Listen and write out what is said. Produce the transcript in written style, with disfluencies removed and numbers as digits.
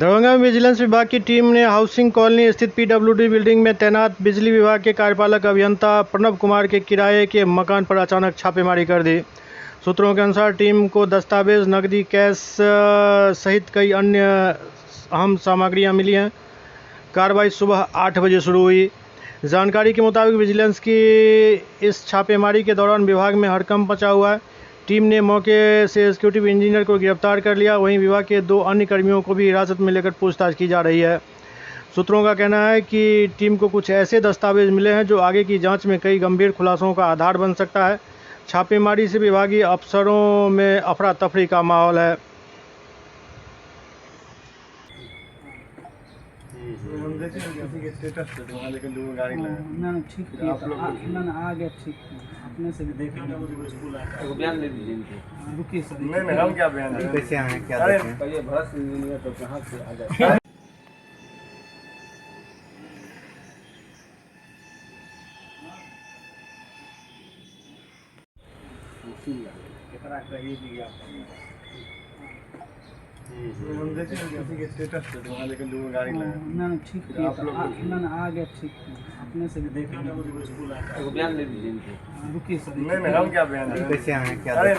दरभंगा में विजिलेंस विभाग की टीम ने हाउसिंग कॉलोनी स्थित पीडब्ल्यूडी बिल्डिंग में तैनात बिजली विभाग के कार्यपालक अभियंता प्रणव कुमार के किराए के मकान पर अचानक छापेमारी कर दी। सूत्रों के अनुसार टीम को दस्तावेज, नकदी, कैश सहित कई अन्य अहम सामग्रियां मिली हैं। कार्रवाई सुबह 8 बजे शुरू हुई। जानकारी के मुताबिक विजिलेंस की इस छापेमारी के दौरान विभाग में हड़कंप मचा हुआ है। टीम ने मौके से एग्जीक्यूटिव इंजीनियर को गिरफ्तार कर लिया। वहीं विभाग के 2 अन्य कर्मियों को भी हिरासत में लेकर पूछताछ की जा रही है। सूत्रों का कहना है कि टीम को कुछ ऐसे दस्तावेज मिले हैं जो आगे की जांच में कई गंभीर खुलासों का आधार बन सकता है। छापेमारी से विभागीय अफसरों में अफरा तफरी का माहौल है। हम देखे किसी के स्टेटस पे वहाँ लेकिन लोगों गाड़ी लगा ना ठीक किया ना आ गया ठीक अपने से भी देखेंगे। एक बयान दे दीजिए इनको। रुकिए सर। नहीं हम क्या बयान दें? कैसे आए क्या अरे देखें? पहले भरत इंजीनियर तो कहाँ से आ जाए। हम देखे किसी के स्टेटस पे वहाँ लेकिन लोगों गाड़ी लगा ना ठीक किया ना आ गया ठीक अपने से भी देखेंगे। एक बयान दे दीजिए इनको। रुकिए सर। नहीं हम क्या बयान दें? कैसे आए क्या अरे देखें?